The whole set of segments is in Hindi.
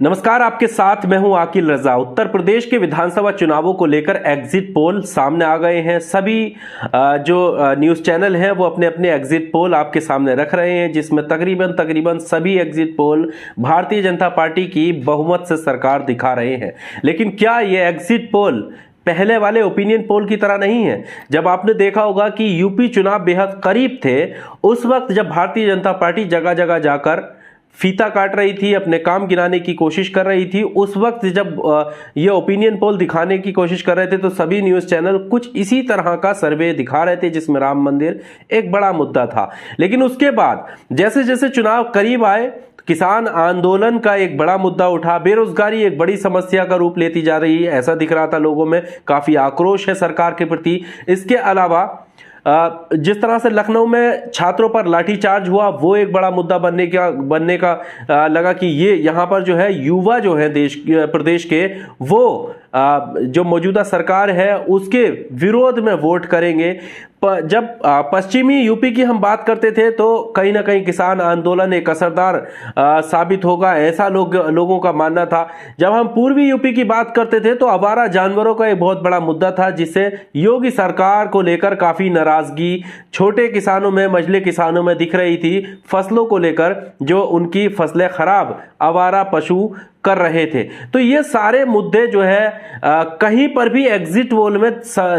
नमस्कार, आपके साथ मैं हूं आकिल रजा। उत्तर प्रदेश के विधानसभा चुनावों को लेकर एग्जिट पोल सामने आ गए हैं। सभी जो न्यूज़ चैनल हैं वो अपने अपने एग्जिट पोल आपके सामने रख रहे हैं, जिसमें तकरीबन सभी exit poll Bharatiya Janata party की बहुमत से सरकार दिखा रहे हैं। लेकिन क्या ये एग्जिट पोल पहले वाले ओपिनियन पोल की तरह नहीं है? जब आपने देखा होगा कि यूपी चुनाव बेहद करीब थे, उस वक्त जब भारतीय जनता पार्टी जगह जगह जाकर फीता काट रही थी, अपने काम गिनाने की कोशिश कर रही थी, उस वक्त जब ये ओपिनियन पोल दिखाने की कोशिश कर रहे थे तो सभी न्यूज़ चैनल कुछ इसी तरह का सर्वे दिखा रहे थे, जिसमें राम मंदिर एक बड़ा मुद्दा था। लेकिन उसके बाद जैसे जैसे चुनाव करीब आए, किसान आंदोलन का एक बड़ा मुद्दा उठा, बेरोजगारी एक बड़ी समस्या का रूप लेती जा रही है, ऐसा दिख रहा था। लोगों में काफी आक्रोश है सरकार के प्रति। इसके अलावा जिस तरह से लखनऊ में छात्रों पर लाठीचार्ज हुआ, वो एक बड़ा मुद्दा बनने का लगा कि ये यहाँ पर जो है युवा जो है प्रदेश के, वो जो मौजूदा सरकार है उसके विरोध में वोट करेंगे। जब पश्चिमी यूपी की हम बात करते थे तो कहीं ना कहीं किसान आंदोलन एक असरदार साबित होगा, ऐसा लोगों का मानना था। जब हम पूर्वी यूपी की बात करते थे तो आवारा जानवरों का एक बहुत बड़ा मुद्दा था, जिससे योगी सरकार को लेकर काफी नाराजगी छोटे किसानों में, मझले किसानों में दिख रही थी। फसलों को लेकर जो उनकी फसलें खराब आवारा पशु कर रहे थे। तो ये सारे मुद्दे जो है कहीं पर भी एग्जिट पोल में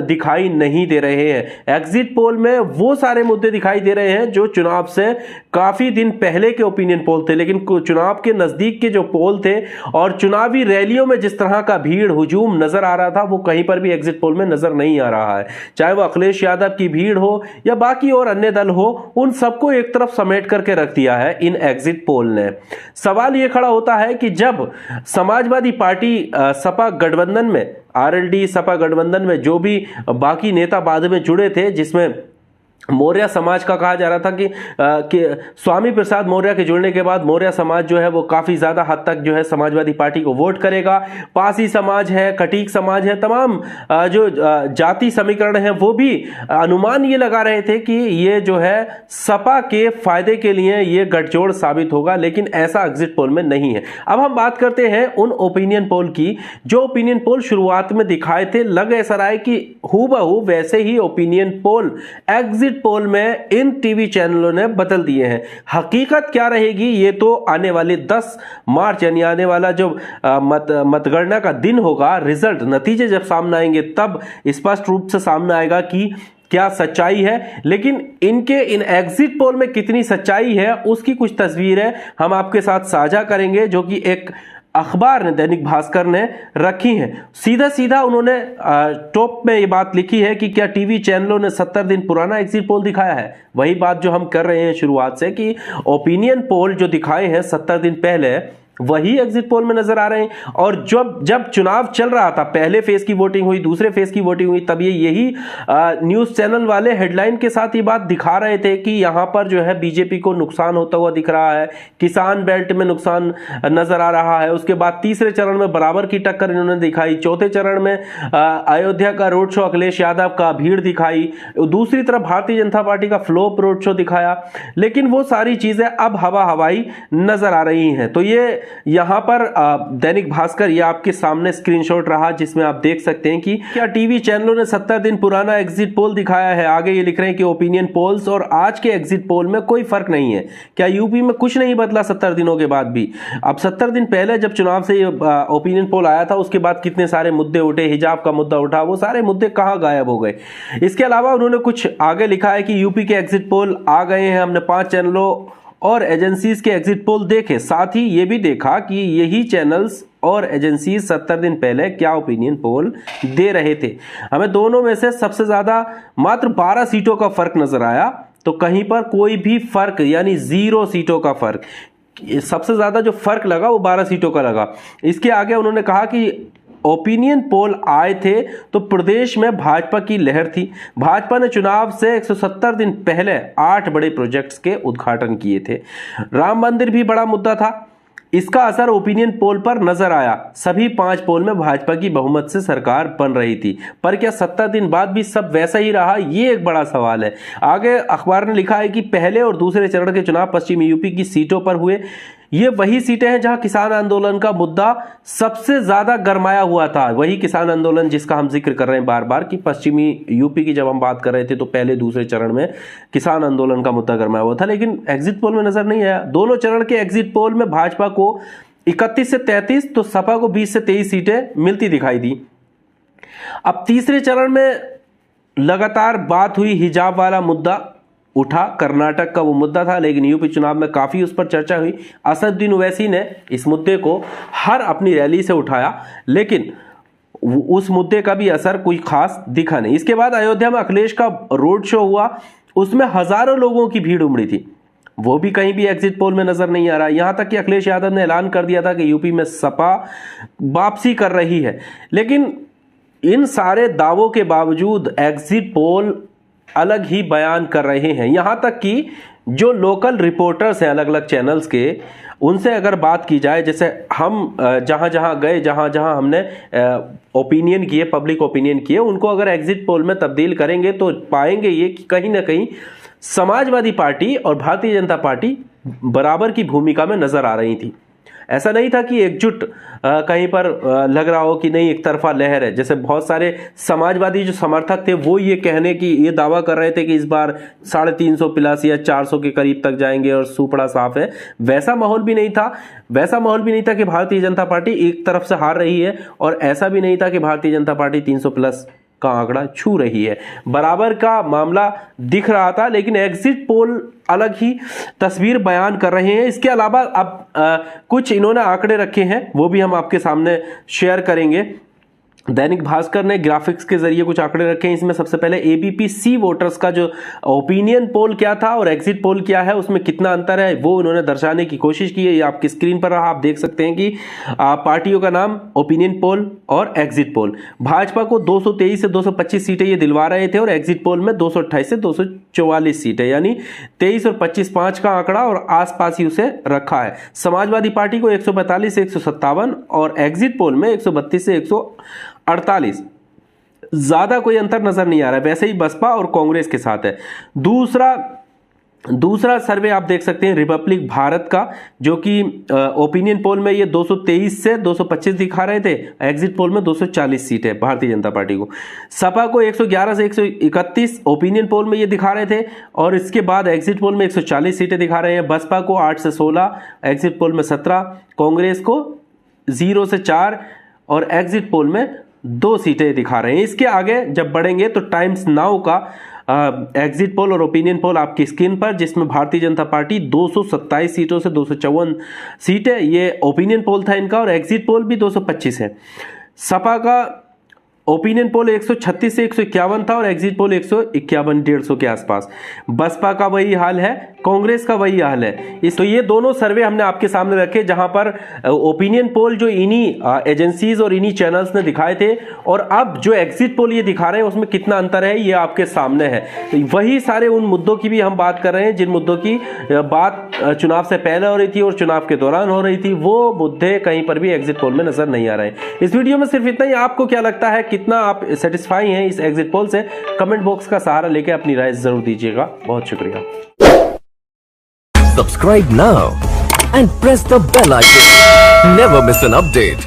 दिखाई नहीं दे रहे हैं। एग्जिट पोल में वो सारे मुद्दे दिखाई दे रहे हैं जो चुनाव से काफी दिन पहले के ओपिनियन पोल थे, लेकिन चुनाव के नजदीक के जो पोल थे और चुनावी रैलियों में जिस तरह का भीड़ हुजूम नजर आ रहा था, वो कहीं पर भी एग्जिट पोल में नजर नहीं आ रहा है। चाहे वो अखिलेश यादव की भीड़ हो या बाकी और अन्य दल हो, उन सबको एक तरफ समेट करके रख दिया है इन एग्जिट पोल ने। सवाल ये खड़ा होता है कि जब समाजवादी पार्टी सपा गठबंधन में, आरएलडी सपा गठबंधन में जो भी बाकी नेता बाद में जुड़े थे, जिसमें मौर्य समाज का कहा जा रहा था कि स्वामी प्रसाद मौर्य के जुड़ने के बाद मौर्य समाज जो है वो काफी ज्यादा हद तक जो है समाजवादी पार्टी को वोट करेगा। पासी समाज है, कटीक समाज है, तमाम जो जाति समीकरण है, वो भी अनुमान ये लगा रहे थे कि ये जो है सपा के फायदे के लिए ये गठजोड़ साबित होगा, लेकिन ऐसा एग्जिट पोल में नहीं है। अब हम बात करते हैं उन ओपिनियन पोल की जो ओपिनियन पोल शुरुआत में दिखाए थे। लग ऐसा रहा है कि हूबहू वैसे ही ओपिनियन पोल एग्जिट पोल में इन टीवी चैनलों ने बदल दिए हैं। हकीकत क्या रहेगी ये तो आने वाले 10 मार्च यानी आने वाला जो मतगणना का दिन होगा, रिजल्ट नतीजे जब सामने आएंगे तब स्पष्ट रूप से सामने आएगा कि क्या सच्चाई है। लेकिन इनके इन एग्जिट पोल में कितनी सच्चाई है उसकी कुछ तस्वीरें हम आपके साथ साझा करेंगे, जो कि एक अखबार ने, दैनिक भास्कर ने रखी हैं। सीधा सीधा उन्होंने टॉप में ये बात लिखी है कि क्या टीवी चैनलों ने 70 दिन पुराना एग्जिट पोल दिखाया है। वही बात जो हम कर रहे हैं शुरुआत से कि ओपिनियन पोल जो दिखाए हैं 70 दिन पहले, वही एग्जिट पोल में नजर आ रहे हैं। और जब चुनाव चल रहा था, पहले फेज की वोटिंग हुई, दूसरे फेज की वोटिंग हुई, तब यही न्यूज चैनल वाले हेडलाइन के साथ ये बात दिखा रहे थे कि यहां पर जो है बीजेपी को नुकसान होता हुआ दिख रहा है, किसान बेल्ट में नुकसान नजर आ रहा है। उसके बाद तीसरे चरण में बराबर की टक्कर इन्होंने दिखाई, चौथे चरण में अयोध्या का रोड शो अखिलेश यादव का भीड़ दिखाई, दूसरी तरफ भारतीय जनता पार्टी का फ्लोप रोड शो दिखाया। लेकिन वो सारी चीजें अब हवा हवाई नजर आ रही हैं। तो ये यहां पर दैनिक भास्कर ये आपके सामने स्क्रीनशॉट रहा, जिसमें आप देख सकते हैं कि क्या टीवी चैनलों ने 70 दिन पुराना एग्जिट पोल दिखाया है। आगे ये लिख रहे हैं कि ओपिनियन पोल्स और आज के एग्जिट पोल में कोई फर्क नहीं है। क्या यूपी में कुछ नहीं बदला 70 दिनों के बाद भी? अब 70 दिन पहले जब चुनाव से ये ओपिनियन पोल आया था, उसके बाद कितने सारे मुद्दे उठे, हिजाब का मुद्दा उठा, वो सारे मुद्दे कहां गायब हो गए। इसके अलावा उन्होंने कुछ आगे लिखा है कि यूपी के एग्जिट पोल आ गए हैं, हमने 5 चैनलों और एजेंसीज के एग्जिट पोल देखे, साथ ही ये भी देखा कि यही चैनल्स और एजेंसीज 70 दिन पहले क्या ओपिनियन पोल दे रहे थे। हमें दोनों में से सबसे ज्यादा मात्र 12 सीटों का फर्क नजर आया, तो कहीं पर कोई भी फर्क यानी 0 सीटों का फर्क। सबसे ज्यादा जो फर्क लगा वो 12 सीटों का लगा। इसके आगे उन्होंने कहा कि ओपिनियन पोल आए थे तो प्रदेश में भाजपा की लहर थी। भाजपा ने चुनाव से 170 दिन पहले 8 बड़े प्रोजेक्ट्स के उद्घाटन किए थे। राम मंदिर भी बड़ा मुद्दा था, इसका असर ओपिनियन पोल पर नजर आया। सभी 5 पोल में भाजपा की बहुमत से सरकार बन रही थी, पर क्या 70 दिन बाद भी सब वैसा ही रहा, ये एक बड़ा सवाल है। आगे अखबार ने लिखा है कि पहले और दूसरे चरण के चुनाव पश्चिमी यूपी की सीटों पर हुए। ये वही सीटें हैं जहां किसान आंदोलन का मुद्दा सबसे ज्यादा गरमाया हुआ था। वही किसान आंदोलन जिसका हम जिक्र कर रहे हैं बार बार कि पश्चिमी यूपी की जब हम बात कर रहे थे तो पहले दूसरे चरण में किसान आंदोलन का मुद्दा गरमाया हुआ था, लेकिन एग्जिट पोल में नजर नहीं आया। दोनों चरण के एग्जिट पोल में भाजपा को 31 से 33 तो सपा को 20 से 23 सीटें मिलती दिखाई दी। अब तीसरे चरण में लगातार बात हुई, हिजाब वाला मुद्दा उठा, कर्नाटक का वो मुद्दा था, लेकिन यूपी चुनाव में काफी उस पर चर्चा हुई। असदुद्दीन ओवैसी ने इस मुद्दे को हर अपनी रैली से उठाया, लेकिन उस मुद्दे का भी असर कोई खास दिखा नहीं। इसके बाद अयोध्या में अखिलेश का रोड शो हुआ, उसमें हजारों लोगों की भीड़ उमड़ी थी, वो भी कहीं भी एग्जिट पोल में नजर नहीं आ रहा। यहां तक कि अखिलेश यादव ने ऐलान कर दिया था कि यूपी में सपा वापसी कर रही है, लेकिन इन सारे दावों के बावजूद एग्जिट पोल अलग ही बयान कर रहे हैं। यहां तक कि जो लोकल रिपोर्टर्स हैं अलग अलग चैनल्स के, उनसे अगर बात की जाए, जैसे हम जहां जहां गए, जहां जहां हमने ओपिनियन किए, पब्लिक ओपिनियन किए, उनको अगर एग्जिट पोल में तब्दील करेंगे तो पाएंगे ये कि कहीं ना कहीं समाजवादी पार्टी और भारतीय जनता पार्टी बराबर की भूमिका में नजर आ रही थी। ऐसा नहीं था कि एकजुट कहीं पर लग रहा हो कि नहीं एक तरफा लहर है। जैसे बहुत सारे समाजवादी जो समर्थक थे वो ये कहने की ये दावा कर रहे थे कि इस बार 350 प्लस या 400 के करीब तक जाएंगे और सूपड़ा साफ है। वैसा माहौल भी नहीं था। वैसा माहौल भी नहीं था कि भारतीय जनता पार्टी एक तरफ से हार रही है, और ऐसा भी नहीं था कि भारतीय जनता पार्टी 300 प्लस का आंकड़ा छू रही है। बराबर का मामला दिख रहा था, लेकिन एग्जिट पोल अलग ही तस्वीर बयान कर रहे हैं। इसके अलावा अब कुछ इन्होंने आंकड़े रखे हैं, वो भी हम आपके सामने शेयर करेंगे। दैनिक भास्कर ने ग्राफिक्स के जरिए कुछ आंकड़े रखे हैं। इसमें सबसे पहले एबीपी वोटर्स का जो ओपिनियन पोल क्या था और एग्जिट पोल क्या है, उसमें कितना अंतर है, वो उन्होंने दर्शाने की कोशिश की है। ये आपकी स्क्रीन पर रहा, आप देख सकते हैं कि पार्टियों का नाम, ओपिनियन पोल और एग्जिट पोल। भाजपा को 223 से 225 सीटें ये दिलवा रहे थे, और एग्जिट पोल में 228 से 244 सीटें, यानी 23 और 25 5 का आंकड़ा और आसपास ही उसे रखा है। समाजवादी पार्टी को 145 से 157 और एग्जिट पोल में 132 से 148। ज्यादा कोई अंतर नजर नहीं आ रहा है। वैसे ही बसपा और कांग्रेस के साथ है। दूसरा सर्वे आप देख सकते हैं रिपब्लिक भारत का, जो कि ओपिनियन पोल में ये 223 से 225 दिखा रहे थे, एग्जिट पोल में 240 सीट है भारतीय जनता पार्टी को। सपा को 111 से 131 ओपिनियन पोल में ये दिखा रहे थे, और इसके बाद एग्जिट पोल में 140 सीटें दिखा रहे हैं। बसपा को 8 से 16, एग्जिट पोल में 17, कांग्रेस को 0 से 4 और एग्जिट पोल में 2 सीटें दिखा रहे हैं। इसके आगे जब बढ़ेंगे तो टाइम्स नाउ का एग्जिट पोल और ओपिनियन पोल आपकी स्क्रीन पर, जिसमें भारतीय जनता पार्टी 227 सीटों से 254 सीटें, ये ओपिनियन पोल था इनका, और एग्जिट पोल भी 225 है। सपा का ओपिनियन पोल 136 से 151 था और एग्जिट पोल 151-150 के आसपास। बसपा का वही हाल है, कांग्रेस का वही हाल है। तो ये दोनों सर्वे हमने आपके सामने रखे, जहां पर ओपिनियन पोल जो इन्हीं एजेंसीज और इन्हीं चैनल्स ने दिखाए थे, और अब जो एग्जिट पोल ये दिखा रहे हैं उसमें कितना अंतर है ये आपके सामने है। वही सारे उन मुद्दों की भी हम बात कर रहे हैं जिन मुद्दों की बात चुनाव से पहले हो रही थी और चुनाव के दौरान हो रही थी। वो मुद्दे कहीं पर भी एग्जिट पोल में नजर नहीं आ रहे हैं। इस वीडियो में सिर्फ इतना ही। आपको क्या लगता है, कितना आप सेटिस्फाई हैं इस एग्जिट पोल से? कमेंट बॉक्स का सहारा लेके अपनी राय जरूर दीजिएगा। बहुत शुक्रिया। Subscribe now and press the bell icon. Never miss an update.